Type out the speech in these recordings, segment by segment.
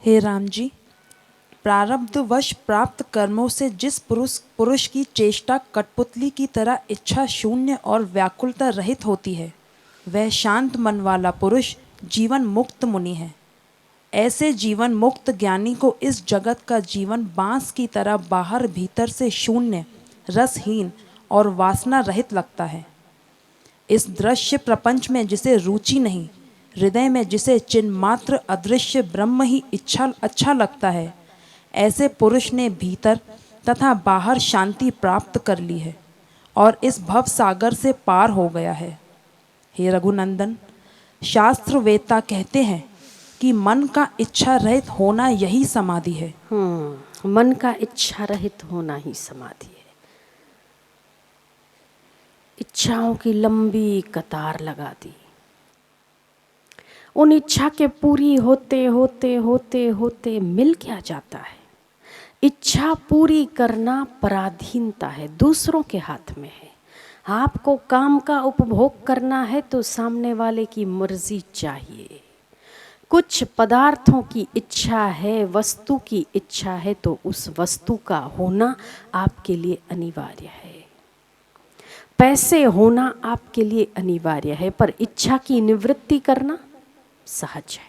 हे राम जी, प्रारब्धवश प्राप्त कर्मों से जिस पुरुष की चेष्टा कठपुतली की तरह इच्छा शून्य और व्याकुलता रहित होती है, वह शांत मन वाला पुरुष जीवन मुक्त मुनि है। ऐसे जीवन मुक्त ज्ञानी को इस जगत का जीवन बांस की तरह बाहर भीतर से शून्य, रसहीन और वासना रहित लगता है। इस दृश्य प्रपंच में जिसे रुचि नहीं, हृदय में जिसे चिन्मात्र अदृश्य ब्रह्म ही अच्छा लगता है, ऐसे पुरुष ने भीतर तथा बाहर शांति प्राप्त कर ली है और इस भव सागर से पार हो गया है। हे रघुनंदन, शास्त्र वेत्ता कहते हैं कि मन का इच्छा रहित होना यही समाधि है। मन का इच्छा रहित होना ही समाधि है। इच्छाओं की लंबी कतार लगा दी। उन इच्छा के पूरी होते होते होते होते मिल क्या जाता है? इच्छा पूरी करना पराधीनता है, दूसरों के हाथ में है। आपको काम का उपभोग करना है तो सामने वाले की मर्जी चाहिए। कुछ पदार्थों की इच्छा है, वस्तु की इच्छा है, तो उस वस्तु का होना आपके लिए अनिवार्य है। पैसे होना आपके लिए अनिवार्य है, पर इच्छा की निवृत्ति करना सहज है।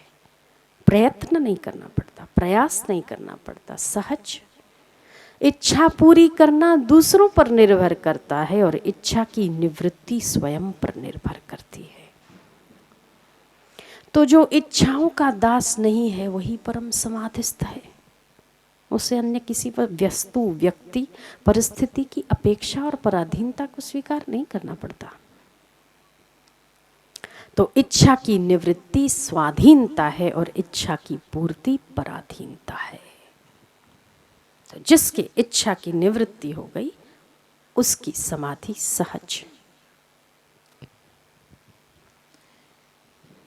प्रयत्न नहीं करना पड़ता, प्रयास नहीं करना पड़ता, सहज। इच्छा पूरी करना दूसरों पर निर्भर करता है और इच्छा की निवृत्ति स्वयं पर निर्भर करती है। तो जो इच्छाओं का दास नहीं है वही परम समाधिस्थ है। उसे अन्य किसी पर वस्तु, व्यक्ति, परिस्थिति की अपेक्षा और पराधीनता को स्वीकार नहीं करना पड़ता। तो इच्छा की निवृत्ति स्वाधीनता है और इच्छा की पूर्ति पराधीनता है। तो जिसकी इच्छा की निवृत्ति हो गई उसकी समाधि सहज।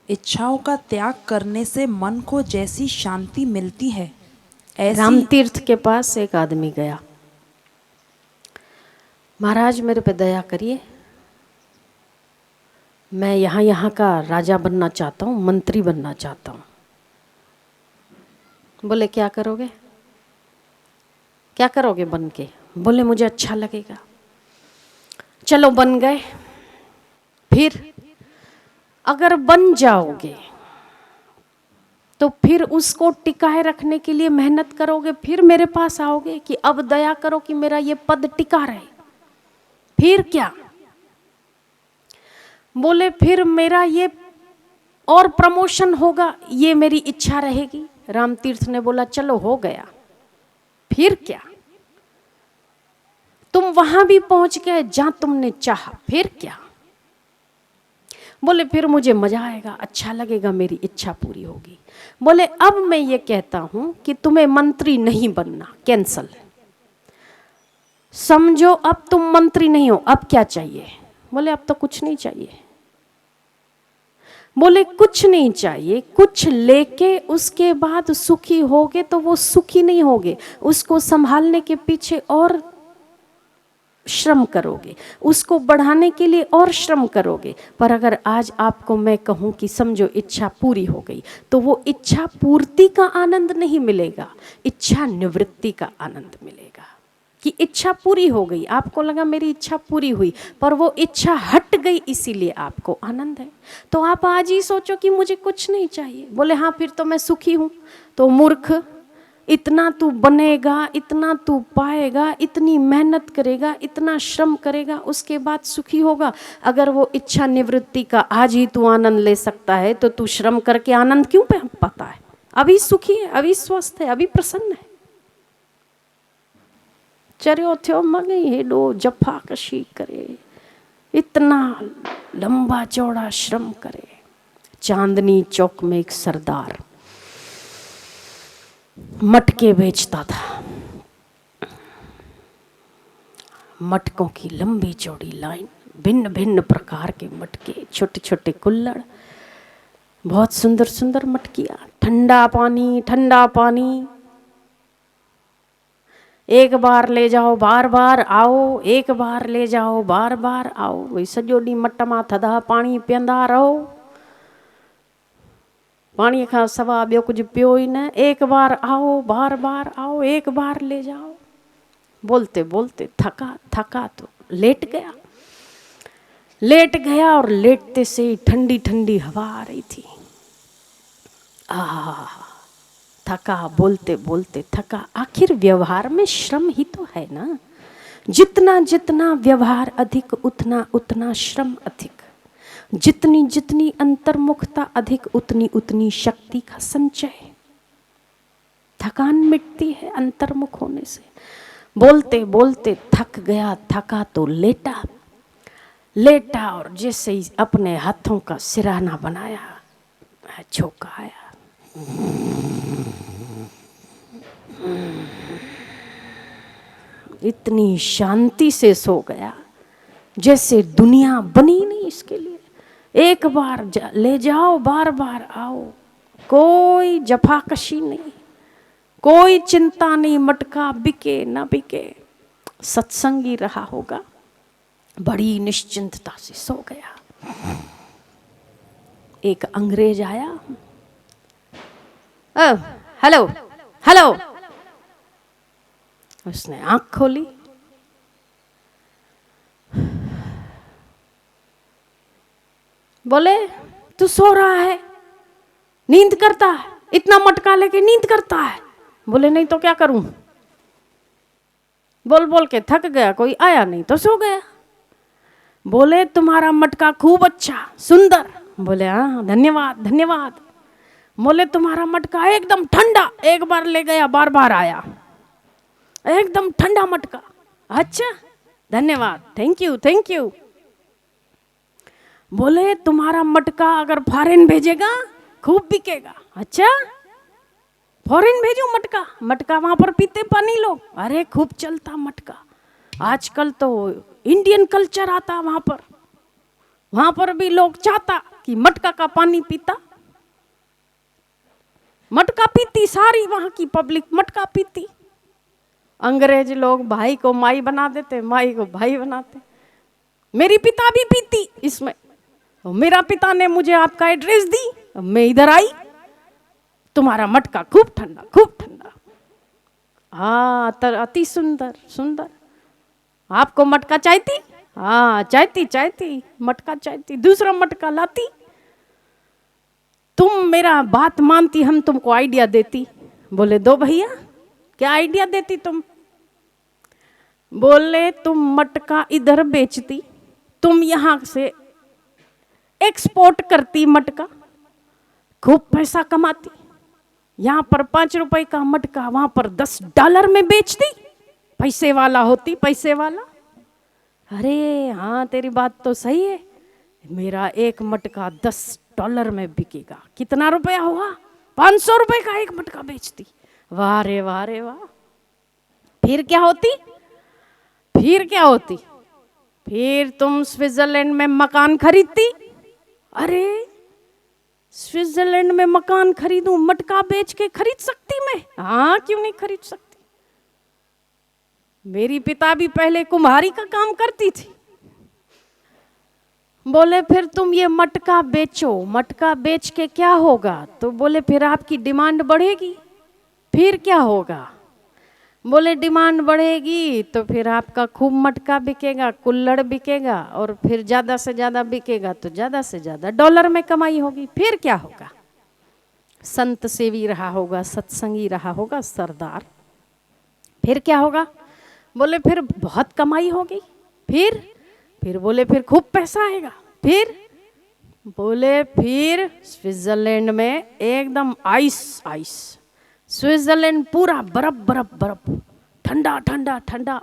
इच्छाओं का त्याग करने से मन को जैसी शांति मिलती है, ऐसी रामतीर्थ के पास एक आदमी गया, महाराज मेरे पे दया करिए, मैं यहाँ का राजा बनना चाहता हूँ, मंत्री बनना चाहता हूँ। बोले क्या करोगे? क्या करोगे बन के? बोले मुझे अच्छा लगेगा। चलो बन गए। फिर अगर बन जाओगे तो फिर उसको टिकाए रखने के लिए मेहनत करोगे, फिर मेरे पास आओगे कि अब दया करो कि मेरा ये पद टिका रहे। फिर क्या? बोले फिर मेरा ये और प्रमोशन होगा, ये मेरी इच्छा रहेगी। रामतीर्थ ने बोला चलो हो गया। फिर क्या? तुम वहां भी पहुंच गए जहां तुमने चाहा, फिर क्या? बोले फिर मुझे मजा आएगा, अच्छा लगेगा, मेरी इच्छा पूरी होगी। बोले अब मैं ये कहता हूं कि तुम्हें मंत्री नहीं बनना, कैंसल। समझो अब तुम मंत्री नहीं हो, अब क्या चाहिए? बोले अब तो कुछ नहीं चाहिए। बोले कुछ नहीं चाहिए, कुछ लेके उसके बाद सुखी होगे तो वो सुखी नहीं होगे, उसको संभालने के पीछे और श्रम करोगे, उसको बढ़ाने के लिए और श्रम करोगे। पर अगर आज आपको मैं कहूं कि समझो इच्छा पूरी हो गई, तो वो इच्छा पूर्ति का आनंद नहीं मिलेगा, इच्छा निवृत्ति का आनंद मिलेगा। कि इच्छा पूरी हो गई, आपको लगा मेरी इच्छा पूरी हुई, पर वो इच्छा हट गई, इसीलिए आपको आनंद है। तो आप आज ही सोचो कि मुझे कुछ नहीं चाहिए। बोले हाँ फिर तो मैं सुखी हूं। तो मूर्ख, इतना तू बनेगा, इतना तू पाएगा, इतनी मेहनत करेगा, इतना श्रम करेगा, उसके बाद सुखी होगा। अगर वो इच्छा निवृत्ति का आज ही तू आनंद ले सकता है तो तू श्रम करके आनंद क्यों पाता है? अभी सुखी है, अभी स्वस्थ है, अभी प्रसन्न है। चरियो थो मगई हेडो जफा कशी करे, इतना लंबा चौड़ा श्रम करे। चांदनी चौक में एक सरदार मटके बेचता था। मटकों की लंबी चौड़ी लाइन, भिन्न भिन्न प्रकार के मटके, छोटे छोटे कुल्हड़, बहुत सुंदर सुंदर मटकियां, ठंडा पानी, ठंडा पानी, एक बार ले जाओ बार बार आओ, एक बार ले जाओ बार बार आओ। वही सॼो ॾींहुं मट मां थधा पाणी पीअंदा रहो। पानी खां सवा ॿियो कुछ पियो ही न। एक बार आओ, बार बार आओ, एक बार ले जाओ। बोलते बोलते थका तो लेट गया और लेटते से ही ठंडी ठंडी हवा आ रही थी। थका, बोलते बोलते थका। आखिर व्यवहार में श्रम ही तो है ना। जितना जितना व्यवहार अधिक, उतना उतना श्रम अधिक। जितनी जितनी अंतर्मुखता अधिक, उतनी उतनी शक्ति का संचय। थकान मिटती है अंतर्मुख होने से। बोलते बोलते थक गया, थका तो लेटा और जैसे ही अपने हाथों का सिरहाना बनाया, झोंका आया। इतनी शांति से सो गया जैसे दुनिया बनी नहीं इसके लिए। एक बार ले जाओ, बार बार आओ, कोई जफाकशी नहीं, कोई चिंता नहीं, मटका बिके न बिके। सत्संगी रहा होगा, बड़ी निश्चिंतता से सो गया। एक अंग्रेज आया। Hello hello. उसने आंख खोली। बोले तू सो रहा है, नींद करता है, इतना मटका लेके नींद करता है। बोले नहीं तो क्या करूं। बोल बोल के थक गया, कोई आया नहीं तो सो गया। बोले तुम्हारा मटका खूब अच्छा, सुंदर। बोले हाँ धन्यवाद धन्यवाद। बोले तुम्हारा मटका एकदम ठंडा, एक बार ले गया बार बार आया, एकदम ठंडा मटका। अच्छा धन्यवाद, थैंक यू थैंक यू। बोले तुम्हारा मटका अगर फॉरेन भेजेगा खूब बिकेगा। अच्छा फॉरेन भेजो मटका, मटका वहां पर पीते पानी लोग। अरे खूब चलता मटका, आजकल तो इंडियन कल्चर आता वहां पर भी लोग चाहता कि मटका का पानी पीता। मटका पीती, सारी वहां की पब्लिक मटका पीती। अंग्रेज लोग भाई को माई बना देते, माई को भाई बनाते। मेरी पिता भी पीती इसमें, मेरा पिता ने मुझे आपका एड्रेस दी, मैं इधर आई, तुम्हारा मटका खूब ठंडा खूब ठंडा। हाँ अति सुंदर सुंदर। आपको मटका चाहती? हाँ चाहती, मटका चाहती। दूसरा मटका लाती। तुम मेरा बात मानती, हम तुमको आइडिया देती। बोले दो भैया, क्या आइडिया देती तुम? बोले तुम मटका इधर बेचती, तुम यहां से एक्सपोर्ट करती मटका, खूब पैसा कमाती। यहां पर 5 रुपए का मटका वहां पर $10 में बेचती, पैसे वाला होती, पैसे वाला। अरे हाँ तेरी बात तो सही है, मेरा एक मटका $10 में बिकेगा। कितना रुपया हुआ? 500 रुपए का एक मटका बेचती। वाह रे वाह रे वाह। फिर क्या होती? फिर तुम स्विट्जरलैंड में मकान खरीदती। अरे स्विट्जरलैंड में मकान खरीदूं, मटका बेच के खरीद सकती मैं? हाँ क्यों नहीं खरीद सकती। मेरी पिता भी पहले कुम्हारी का काम करती थी। बोले फिर तुम ये मटका बेचो, मटका बेच के क्या होगा? तो बोले फिर आपकी डिमांड बढ़ेगी। फिर क्या होगा? बोले डिमांड बढ़ेगी तो फिर आपका खूब मटका बिकेगा, कुल्हड़ बिकेगा, और फिर ज़्यादा से ज़्यादा बिकेगा तो ज़्यादा से ज़्यादा डॉलर में कमाई होगी। फिर क्या होगा? संत सेवी रहा होगा, सत्संगी रहा होगा, सरदार। फिर क्या होगा? बोले फिर बहुत कमाई होगी। फिर बोले फिर खूब पैसा आएगा। फिर बोले फिर स्विट्जरलैंड में एकदम आइस, स्विट्जरलैंड पूरा बर्फ, ठंडा ठंडा ठंडा।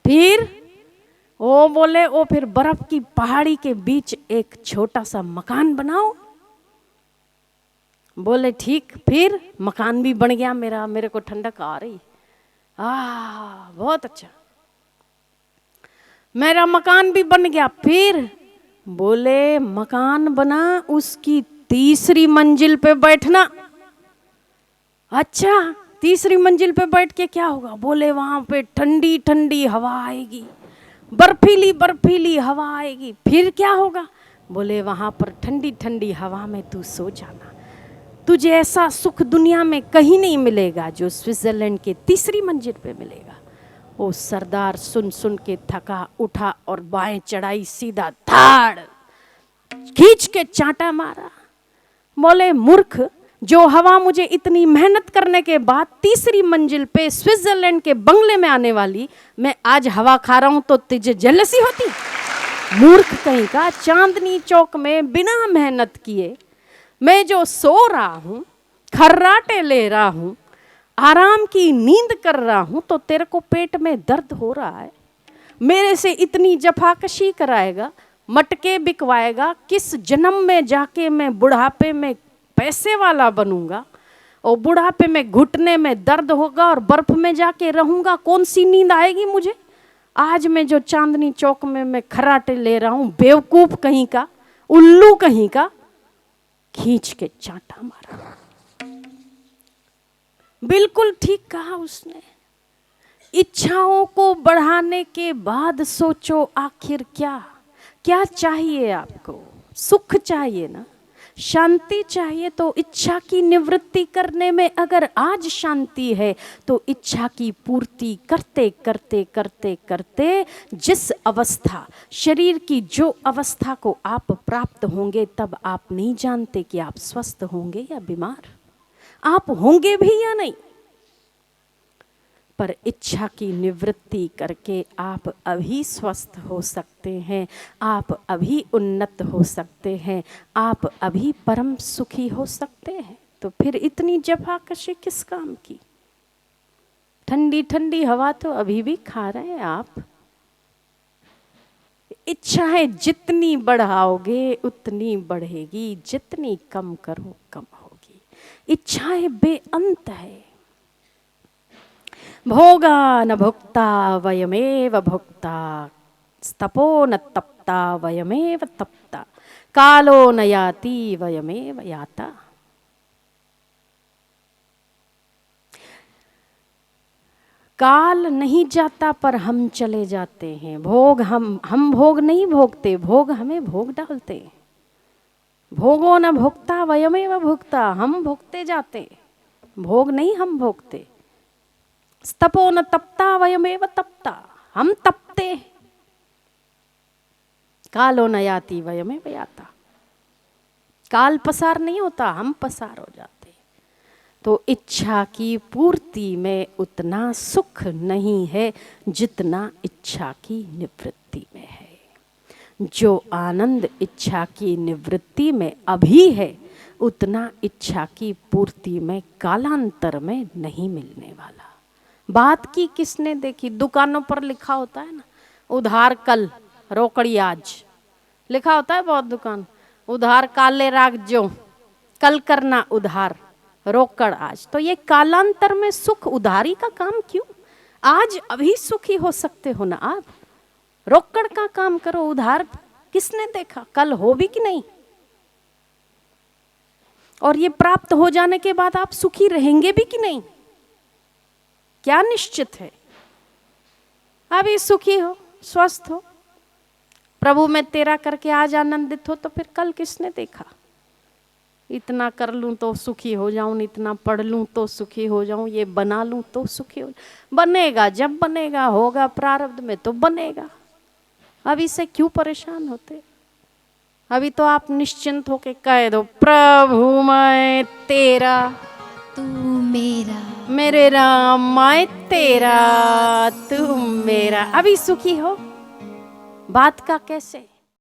फिर फिर बर्फ की पहाड़ी के बीच एक छोटा सा मकान बनाओ। बोले ठीक। फिर मकान भी बन गया मेरे को ठंडक आ रही। बहुत अच्छा, मेरा मकान भी बन गया। फिर बोले मकान बना, उसकी 3री मंजिल पे बैठना। अच्छा 3री मंजिल पे बैठ के क्या होगा? बोले वहां पे ठंडी ठंडी हवा आएगी, बर्फीली हवा आएगी। फिर क्या होगा? बोले वहां पर ठंडी ठंडी हवा में तू सो जाना। तुझे ऐसा सुख दुनिया में कहीं नहीं मिलेगा जो स्विट्जरलैंड के तीसरी मंजिल पे मिलेगा। वो सरदार सुन सुन के थका, उठा और बाएं चढ़ाई, सीधा धाड़ खींच के चांटा मारा। बोले मूर्ख, जो हवा मुझे इतनी मेहनत करने के बाद तीसरी मंजिल पे स्विट्जरलैंड के बंगले में आने वाली, मैं आज हवा खा रहा हूं तो तुझे जेलसी होती? मूर्ख कहीं का, चांदनी चौक में बिना मेहनत किए मैं जो सो रहा हूं, खर्राटे ले रहा हूं, आराम की नींद कर रहा हूं, तो तेरे को पेट में दर्द हो रहा है। मेरे से इतनी जफाकशी कराएगा, मटके बिकवाएगा, किस जन्म में जाके मैं बुढ़ापे में पैसे वाला बनूंगा और बुढ़ापे में घुटने में दर्द होगा और बर्फ में जाके रहूंगा, कौन सी नींद आएगी मुझे? आज मैं जो चांदनी चौक में मैं खर्राटे ले रहा हूं, बेवकूफ कहीं का, उल्लू कहीं का, खींच के चांटा मारा। बिल्कुल ठीक कहा उसने। इच्छाओं को बढ़ाने के बाद सोचो आखिर क्या क्या चाहिए आपको? सुख चाहिए ना, शांति चाहिए, तो इच्छा की निवृत्ति करने में अगर आज शांति है तो इच्छा की पूर्ति करते करते करते करते जिस अवस्था, शरीर की जो अवस्था को आप प्राप्त होंगे, तब आप नहीं जानते कि आप स्वस्थ होंगे या बीमार, आप होंगे भी या नहीं। पर इच्छा की निवृत्ति करके आप अभी स्वस्थ हो सकते हैं, आप अभी उन्नत हो सकते हैं, आप अभी परम सुखी हो सकते हैं। तो फिर इतनी जफाकशी किस काम की? ठंडी ठंडी हवा तो अभी भी खा रहे हैं आप। इच्छाएं जितनी बढ़ाओगे उतनी बढ़ेगी, जितनी कम करो कम होगी। इच्छाएं बेअंत है। भोगा न भुक्ता वयमेव भुक्ता, स्तपो न तप्ता वयमेव तप्ता, कालो न याति वयमेव याता। काल नहीं जाता पर हम चले जाते हैं। भोग हम भोग नहीं भोगते, भोग हमें भोग डालते। भोगो न भुक्ता वयमेव भुक्ता, हम भोगते जाते, भोग नहीं हम भोगते। स्तपो न तप्ता वयमेव तप्ता, हम तपते। कालो न याति वयमेव याता, काल पसार नहीं होता, हम पसार हो जाते। तो इच्छा की पूर्ति में उतना सुख नहीं है जितना इच्छा की निवृत्ति में है। जो आनंद इच्छा की निवृत्ति में अभी है, उतना इच्छा की पूर्ति में कालांतर में नहीं मिलने वाला। बात की किसने देखी? दुकानों पर लिखा होता है ना, उधार कल रोकड़ी आज, लिखा होता है बहुत दुकान, उधार काले राख जो, कल करना उधार रोकड़ आज। तो ये कालांतर में सुख उधारी का काम क्यों? आज अभी सुखी हो सकते हो ना आप, रोकड़ का काम करो। उधार किसने देखा? कल हो भी कि नहीं? और ये प्राप्त हो जाने के बाद आप सुखी रहेंगे भी कि नहीं, क्या निश्चित है? अभी सुखी हो, स्वस्थ हो, प्रभु में तेरा करके आज आनंदित हो, तो फिर कल किसने देखा? इतना कर लूं तो सुखी हो जाऊं, इतना पढ़ लूं तो सुखी हो जाऊं, ये बना लूं तो सुखी हो जाऊं। बनेगा, जब बनेगा, होगा प्रारब्ध में तो बनेगा। अभी से क्यों परेशान होते? अभी तो आप निश्चिंत होके कह दो, प्रभु मैं तेरा, तू मेरा, मेरे राम मैं तेरा, तू मेरा। अभी सुखी हो, बात का कैसे?